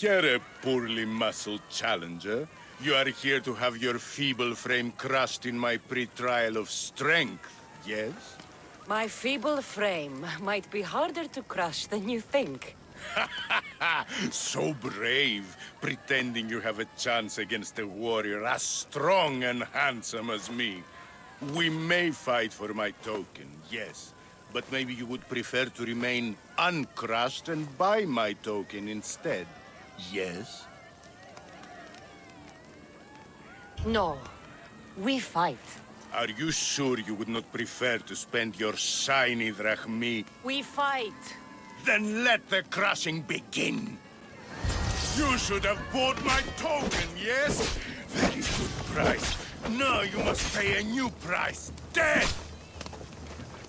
Here, a poorly muscled challenger. You are here to have your feeble frame crushed in my pre-trial of strength, yes? My feeble frame might be harder to crush than you think. So brave, pretending you have a chance against a warrior as strong and handsome as me. We may fight for my token, yes. But maybe you would prefer to remain uncrushed and buy my token instead. Yes? No. We fight. Are you sure you would not prefer to spend your shiny drachmi? We fight. Then let the crushing begin! You should have bought my token, yes? Very good price. Now you must pay a new price. Death!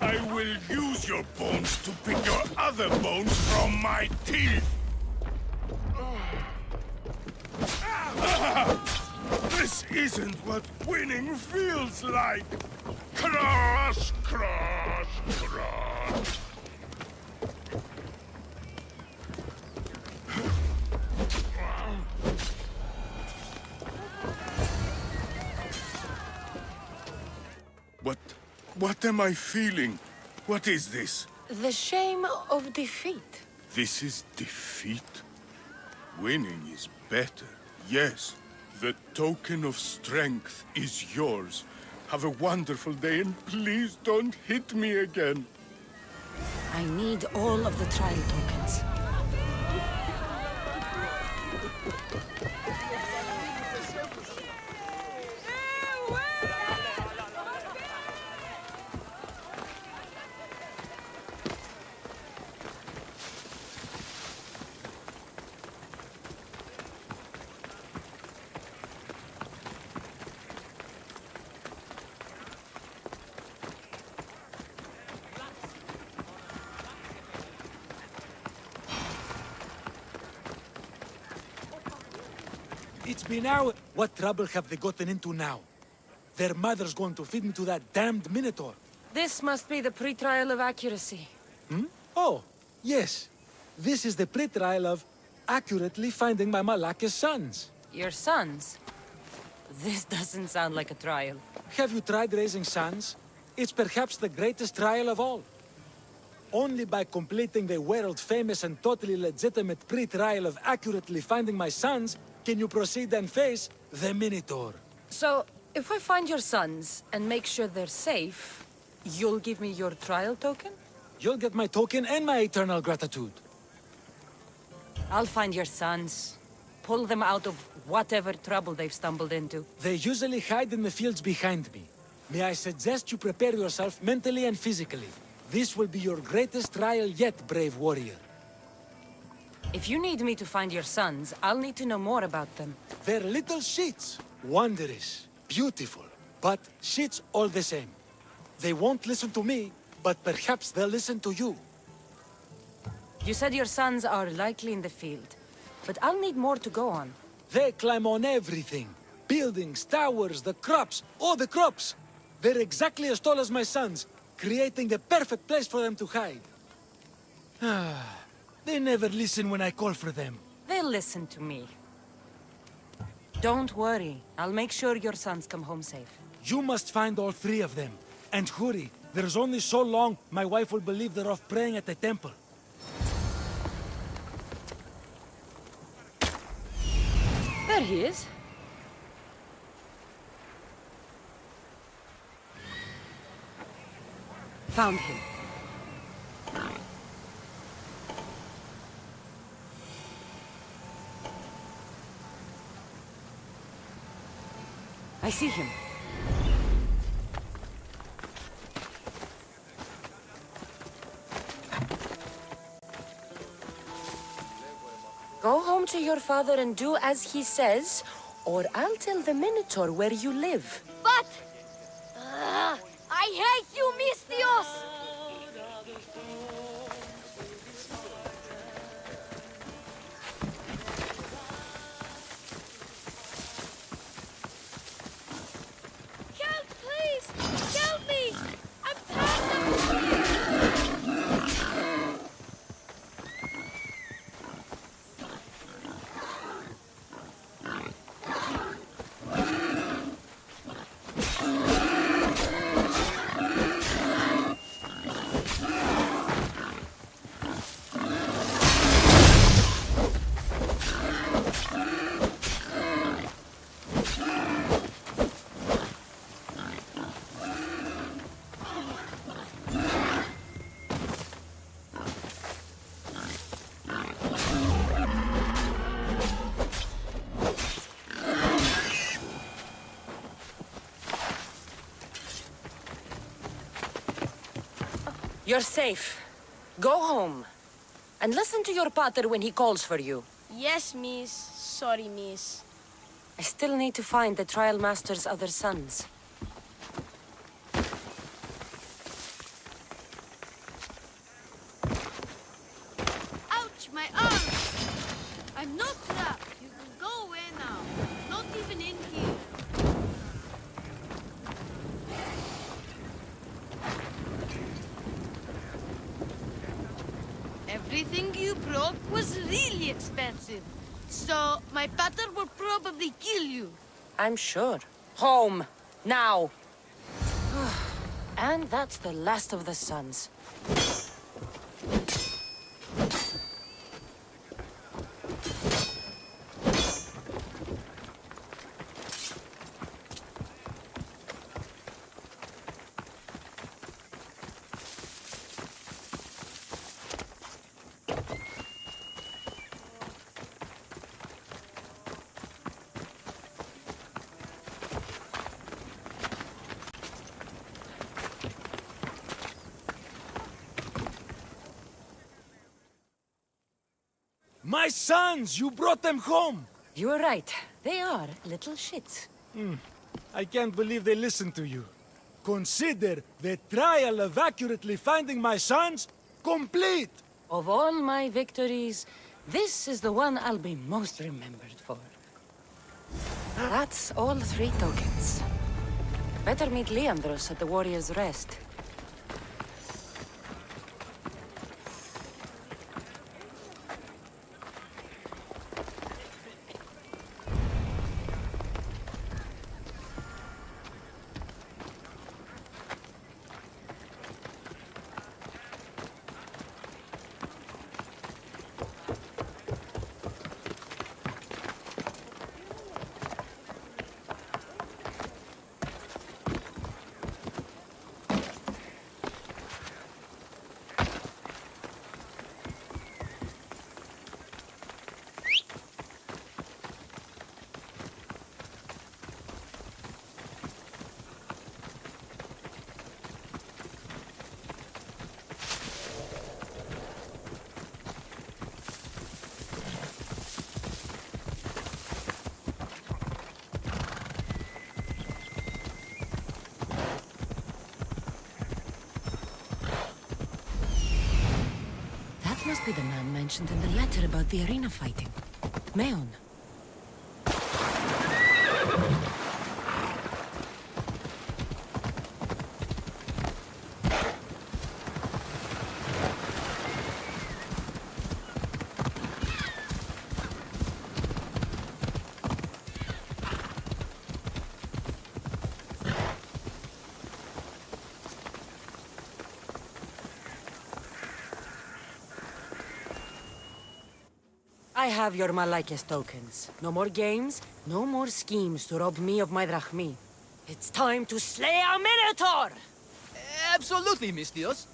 I will use your bones to pick your other bones from my teeth! This isn't what winning feels like! Crush, crush, crush! What am I feeling? What is this? The shame of defeat. This is defeat? Winning is better, yes. The token of strength is yours. Have a wonderful day and please don't hit me again. I need all of the trial tokens. It's been hours. What trouble have they gotten into now? Their mother's going to feed me to that damned Minotaur. This must be the pre-trial of accuracy. Oh, yes. This is the pre-trial of accurately finding my Malaka's sons. Your sons? This doesn't sound like a trial. Have you tried raising sons? It's perhaps the greatest trial of all. Only by completing the world-famous and totally legitimate pre-trial of accurately finding my sons can you proceed and face the Minotaur. So, if I find your sons and make sure they're safe, you'll give me your trial token? You'll get my token and my eternal gratitude. I'll find your sons. Pull them out of whatever trouble they've stumbled into. They usually hide in the fields behind me. May I suggest you prepare yourself mentally and physically. This will be your greatest trial yet, brave warrior. If you need me to find your sons, I'll need to know more about them. They're little shits. Wondrous, beautiful, but shits all the same. They won't listen to me, but perhaps they'll listen to you. You said your sons are likely in the field, but I'll need more to go on. They climb on everything. Buildings, towers, the crops, all the crops. They're exactly as tall as my sons, creating the perfect place for them to hide. They never listen when I call for them. They'll listen to me. Don't worry. I'll make sure your sons come home safe. You must find all three of them. And hurry, there's only so long my wife will believe they're off praying at the temple. There he is. Found him. I see him. Go home to your father and do as he says, or I'll tell the Minotaur where you live. But... I hate you, Mistios! Help, please! Help me! I'm tired of You're safe. Go home. And listen to your pater when he calls for you. Yes, miss. Sorry, miss. I still need to find the Trial Master's other sons. Ouch, my arm! I'm not trapped. You can go away now. Not even in here. Everything you broke was really expensive. So, my pater will probably kill you. I'm sure. Home. Now. And that's the last of the sons. My sons! You brought them home! You were right. They are little shits. I can't believe they listened to you. Consider the trial of accurately finding my sons complete! Of all my victories, this is the one I'll be most remembered for. That's all 3 tokens. Better meet Leandros at the Warrior's Rest. Must be the man mentioned in the letter about the arena fighting. Meon. I have your Malakes tokens. No more games, no more schemes to rob me of my drachmi. It's time to slay our Minotaur! Absolutely, Mistios.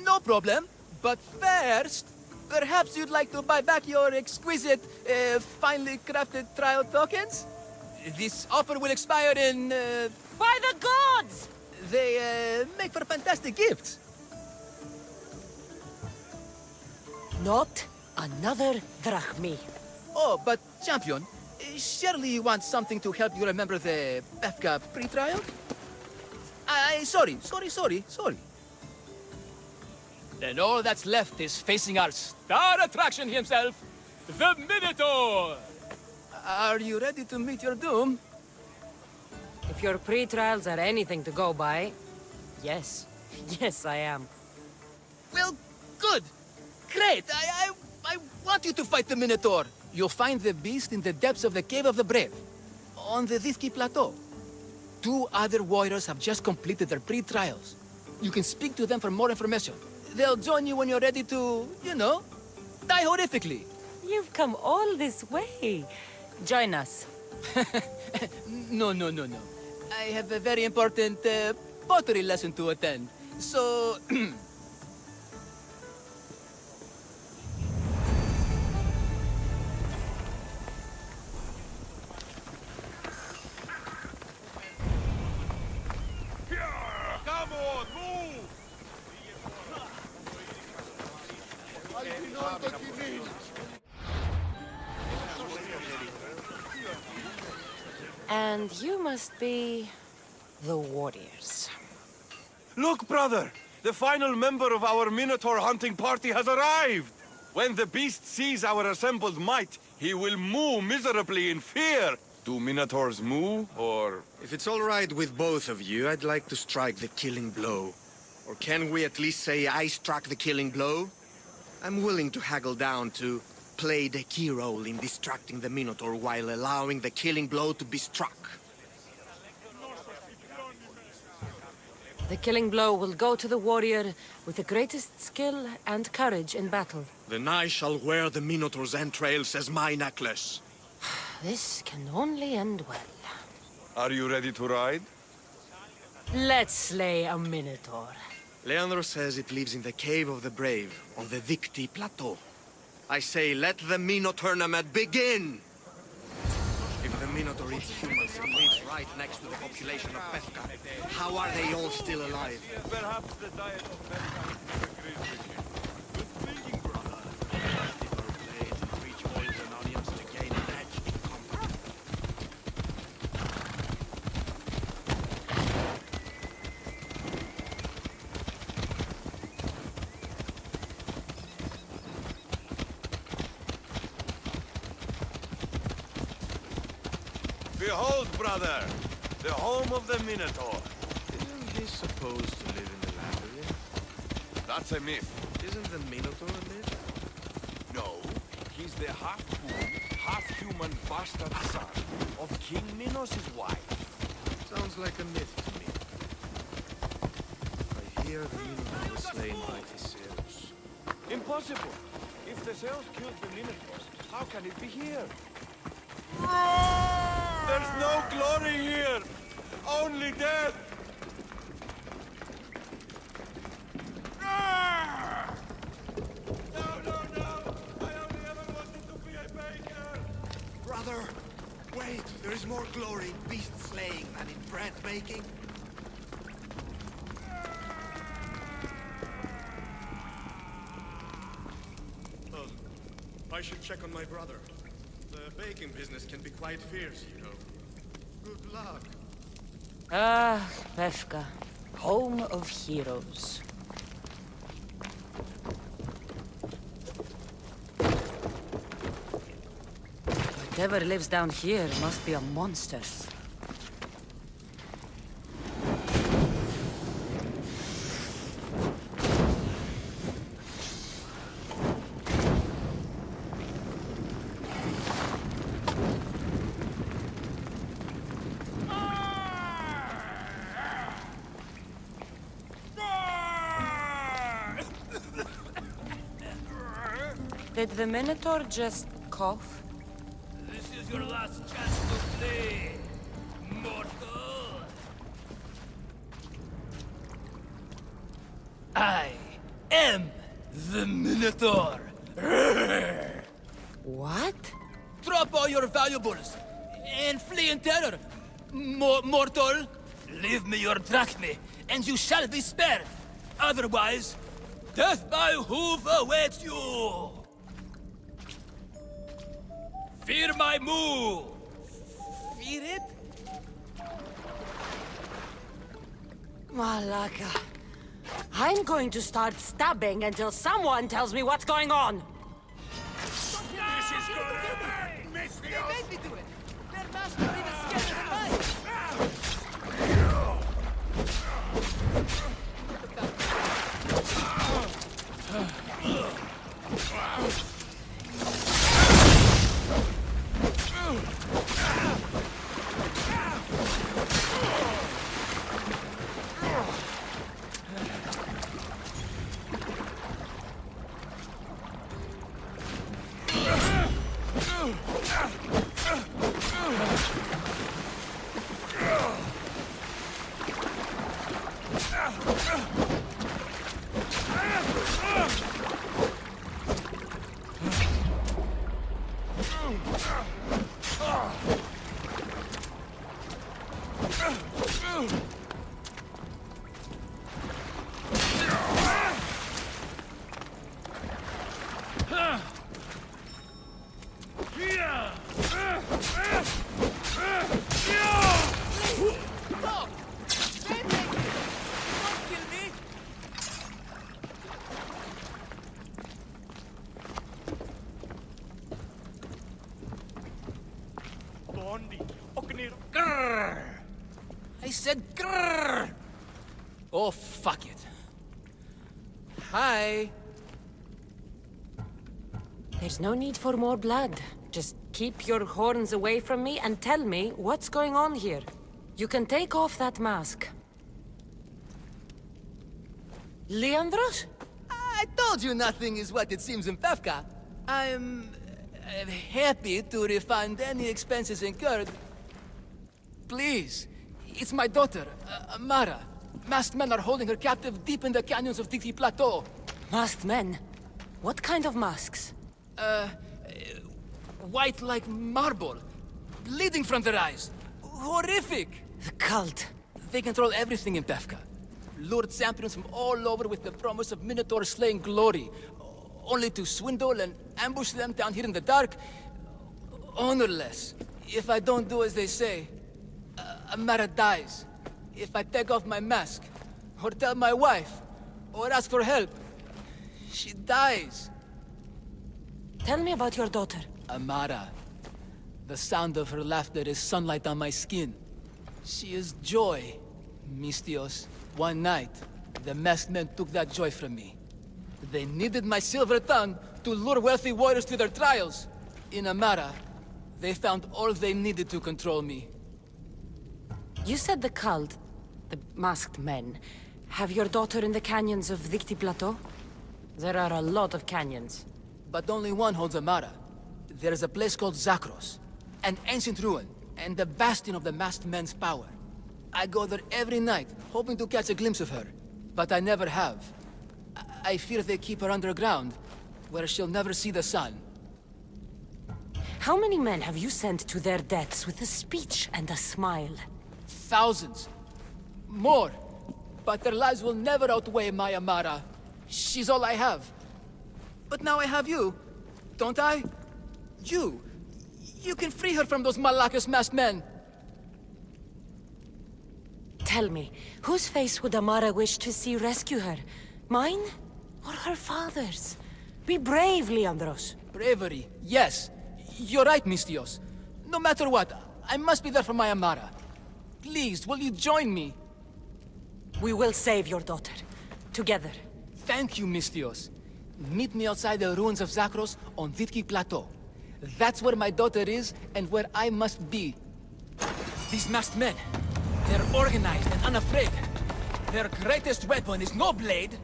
No problem. But first, perhaps you'd like to buy back your exquisite, finely crafted trial tokens? This offer will expire in, By the gods! They, make for fantastic gifts. Not another drachmi. Oh, but, champion, Surely you want something to help you remember the Befka pre-trial? Sorry. Then all that's left is facing our star attraction himself, the Minotaur! Are you ready to meet your doom? If your pre-trials are anything to go by, yes. Yes, I am. Well, good. Great. I want you to fight the Minotaur. You'll find the beast in the depths of the Cave of the Brave, on the Dithki Plateau. 2 other warriors have just completed their pre-trials. You can speak to them for more information. They'll join you when you're ready to, die horrifically. You've come all this way. Join us. No. I have a very important pottery lesson to attend. So... Come on, move! And you must be the warriors. Look, brother! The final member of our Minotaur hunting party has arrived! When the beast sees our assembled might, he will moo miserably in fear! Do Minotaurs moo, or...? If it's all right with both of you, I'd like to strike the killing blow. Or can we at least say I struck the killing blow? I'm willing to haggle down to play the key role in distracting the Minotaur while allowing the killing blow to be struck. The killing blow will go to the warrior with the greatest skill and courage in battle. Then I shall wear the Minotaur's entrails as my necklace. This can only end well. Are you ready to ride? Let's slay a Minotaur. Leandro says it lives in the Cave of the Brave, on the Dithki Plateau. I say, let the Minotaur tournament begin! If the Minotaur eats humans and lives right next to the population of Befka, how are they all still alive? Perhaps the diet of mankind agrees with you. Good thinking, brother. Play to reach oils and onions to gain an edge in combat. Behold, brother, the home of the Minotaur. Isn't he supposed to live in the labyrinth? That's a myth. Isn't the Minotaur a myth? No, he's the half-moon, half-human bastard son of King Minos' wife. Sounds like a myth to me. I hear the Minotaur was slain by Theseus. Impossible. If the Zeus killed the Minotaurs, how can it be here? There's no glory here! Only death! No! I only ever wanted to be a baker! Brother, wait! There is more glory in beast slaying than in bread baking. I should check on my brother. The baking business can be quite fierce, you know. Good luck. Ah, Befka, home of heroes. Whatever lives down here must be a monster. Did the Minotaur just cough? This is your last chance to play, mortal. I am the Minotaur. What? Drop all your valuables and flee in terror, mortal. Leave me your drachme, and you shall be spared. Otherwise, death by hoof awaits you. Fear my move! Fear it? Malaka. I'm going to start stabbing until someone tells me what's going on. This is gonna hurt, They made me do it! Their master even scared than mine! No! They made me! Don't kill me! Grrr! I said grrr! Oh, fuck it. Hi. There's no need for more blood. Just keep your horns away from me and tell me what's going on here. You can take off that mask. Leandros? I told you nothing is what it seems in Pevka. I'm happy to refund any expenses incurred. Please, it's my daughter, Amara. Masked men are holding her captive deep in the canyons of Titi Plateau. Masked men? What kind of masks? White like marble, bleeding from their eyes. Horrific! The cult. They control everything in Pevka. Lured champions from all over with the promise of Minotaur slaying glory, only to swindle and ambush them down here in the dark. Honorless. If I don't do as they say, Amara dies. If I take off my mask, or tell my wife, or ask for help, she dies. Tell me about your daughter. Amara. The sound of her laughter is sunlight on my skin. She is joy, Mistios. One night, the masked men took that joy from me. They needed my silver tongue to lure wealthy warriors to their trials. In Amara, they found all they needed to control me. You said the cult, the masked men, have your daughter in the canyons of Dicti Plateau? There are a lot of canyons. But only one holds Amara. There is a place called Zakros, an ancient ruin, and the bastion of the masked men's power. I go there every night, hoping to catch a glimpse of her. But I never have. I fear they keep her underground, where she'll never see the sun. How many men have you sent to their deaths with a speech and a smile? Thousands. More. But their lives will never outweigh my Amara. She's all I have. But now I have you, don't I? You. You can free her from those Malakas masked men. Tell me, whose face would Amara wish to see rescue her? Mine? Or her father's? Be brave, Leandros. Bravery, yes. You're right, Mistios. No matter what, I must be there for my Amara. Please, will you join me? We will save your daughter. Together. Thank you, Mistios. Meet me outside the ruins of Zakros on Vitki Plateau. That's where my daughter is and where I must be. These masked men, they're organized and unafraid. Their greatest weapon is no blade,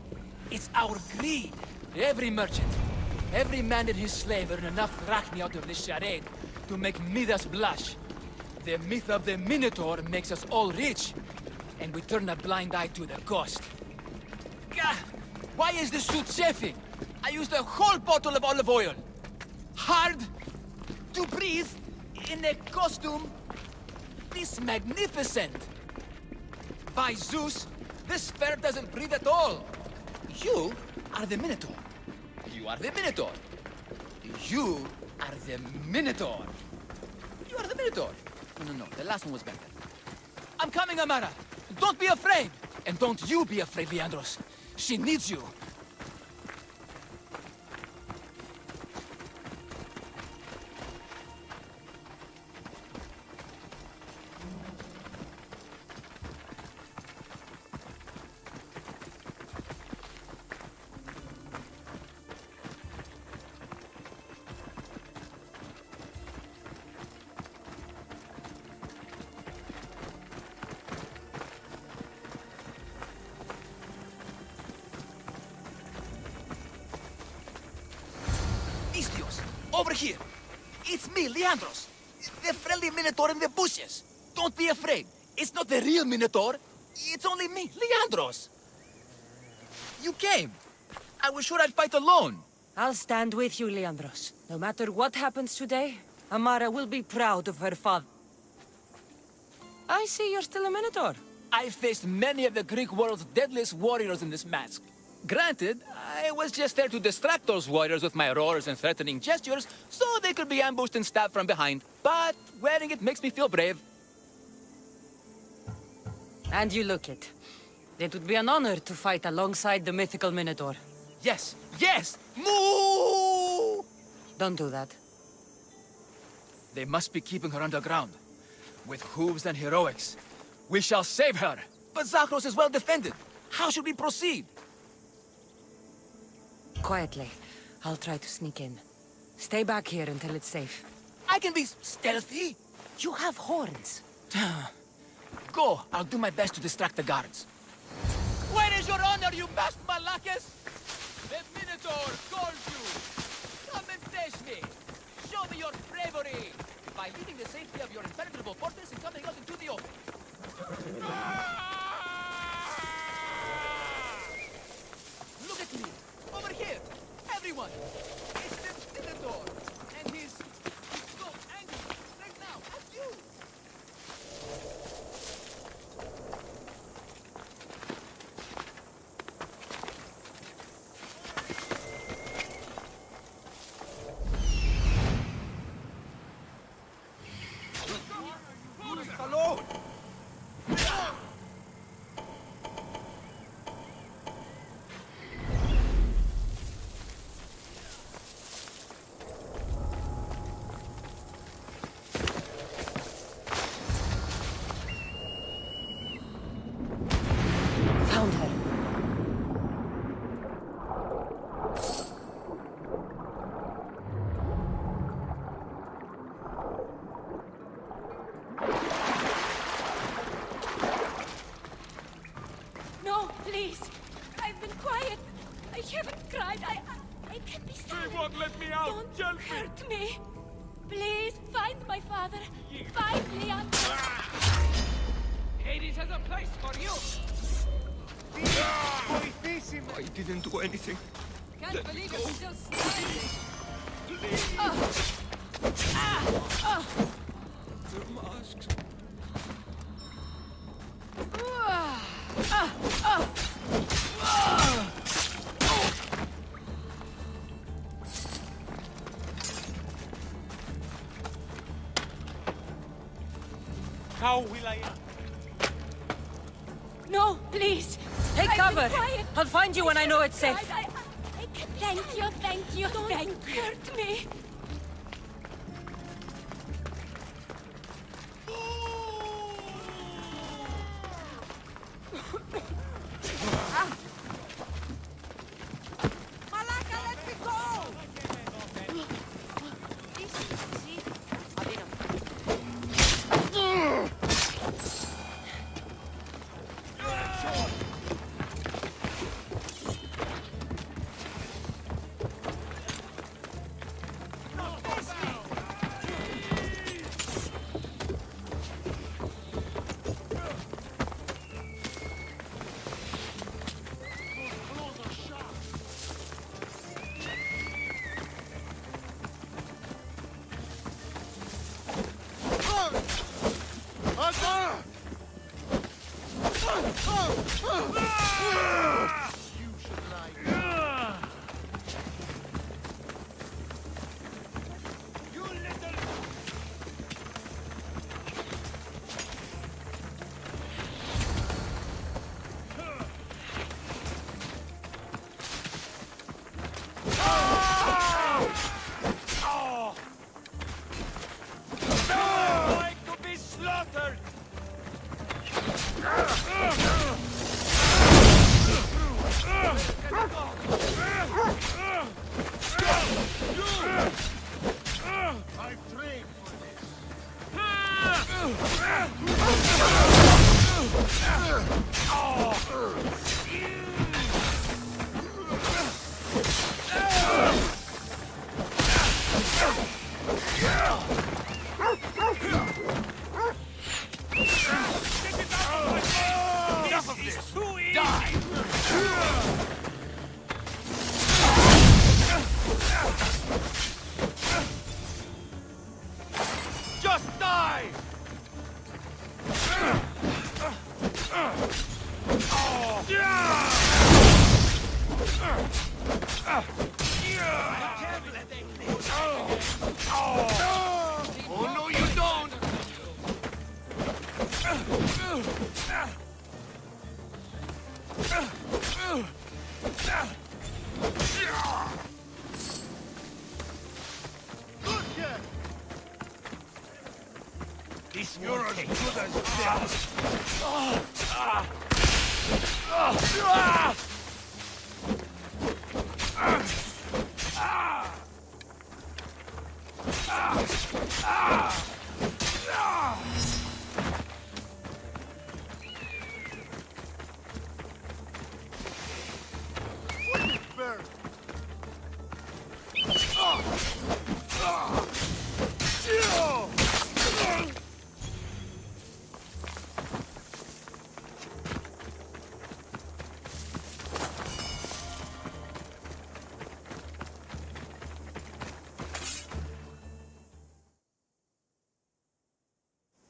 it's our greed. Every merchant, every man and his slave earn enough drachmi out of this charade to make Midas blush. The myth of the Minotaur makes us all rich, and we turn a blind eye to the cost. Gah! Why is this suit chafing? I used a whole bottle of olive oil. Hard to breathe in a costume this magnificent. By Zeus, this fur doesn't breathe at all. You are the Minotaur. You are the Minotaur. You are the Minotaur. You are the Minotaur. No, the last one was better. I'm coming, Amara. Don't be afraid. And don't you be afraid, Leandros. She needs you. Istios, over here. It's me, Leandros. The friendly Minotaur in the bushes. Don't be afraid. It's not the real Minotaur. It's only me, Leandros. You came. I was sure I'd fight alone. I'll stand with you, Leandros. No matter what happens today, Amara will be proud of her father. I see you're still a Minotaur. I faced many of the Greek world's deadliest warriors in this mask. Granted, I was just there to distract those warriors with my roars and threatening gestures so they could be ambushed and stabbed from behind. But wearing it makes me feel brave. And you look it. It would be an honor to fight alongside the mythical Minotaur. Yes, yes! Moo! Don't do that. They must be keeping her underground. With hooves and heroics. We shall save her. But Zakros is well defended. How should we proceed? Quietly. I'll try to sneak in. Stay back here until it's safe. I can be stealthy. You have horns. Go. I'll do my best to distract the guards. Where is your honor, you masked Malakis? The Minotaur calls you. Come and face me. Show me your bravery. By leaving the safety of your impenetrable fortress and coming out into the open. Look at me. Over here. Everyone. It's the Minotaur. And he's so angry right now at you. Found her. No, please. I've been quiet. I haven't cried. I can be silent. They won't let me out! Don't Help me! hurt me. Please, find my father. Find Leon. Hades has a place for you! I didn't do anything. Can't believe you're still standing. The masks. How will I... No, please. Take I've cover. been quiet. I'll find you when I know it's safe. I can thank you. Don't hurt me. Malaka, let me go! Easy. entered! I've trained for enough of this! Die! Just die! Oh, no, you don't! This you're as good as dead.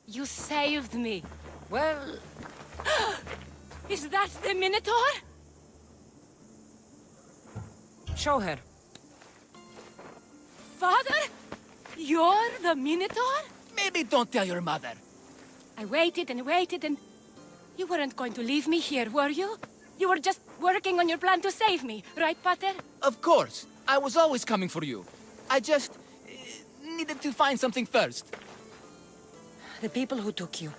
You saved me. Well, Is that the Minotaur? show her. Father? You're the Minotaur? Maybe don't tell your mother. I waited and waited and... You weren't going to leave me here, were you? You were just working on your plan to save me, right, Pater? Of course. I was always coming for you. I just... needed to find something first. The people who took you.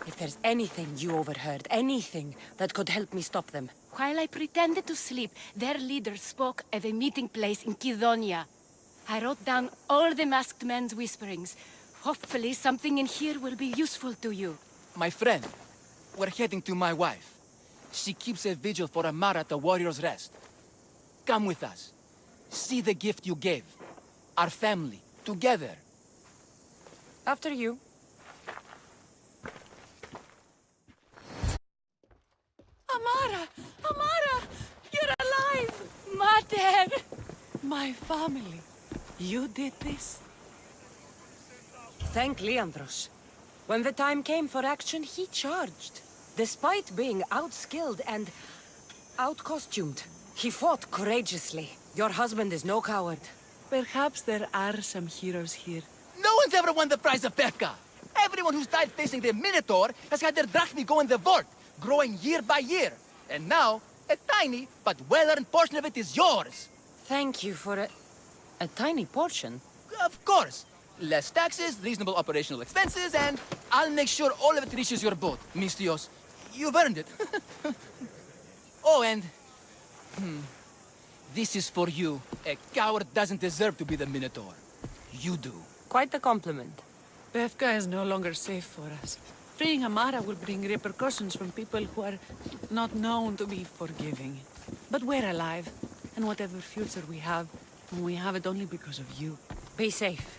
If there's anything you overheard, anything that could help me stop them. While I pretended to sleep, their leader spoke of a meeting place in Kidonia. I wrote down all the masked men's whisperings. Hopefully something in here will be useful to you. My friend, we're heading to my wife. She keeps a vigil for Amara at the Warrior's Rest. Come with us. See the gift you gave. Our family, together. After you. Amara! Amara! You're alive! Mater! My family. You did this? Thank Leandros. When the time came for action, he charged. Despite being outskilled and out-costumed, he fought courageously. Your husband is no coward. Perhaps there are some heroes here. No one's ever won the prize of Perka. Everyone who's died facing the Minotaur has had their drachmi go in the vault, growing year by year. And now, a tiny but well-earned portion of it is yours. Thank you for a tiny portion. Of course. Less taxes, reasonable operational expenses, and I'll make sure all of it reaches your boat, Mistios. You've earned it. Oh, and... This is for you. A coward doesn't deserve to be the Minotaur. You do. Quite the compliment. Befka is no longer safe for us. Freeing Amara will bring repercussions from people who are not known to be forgiving. But we're alive, and whatever future we have it only because of you. Be safe.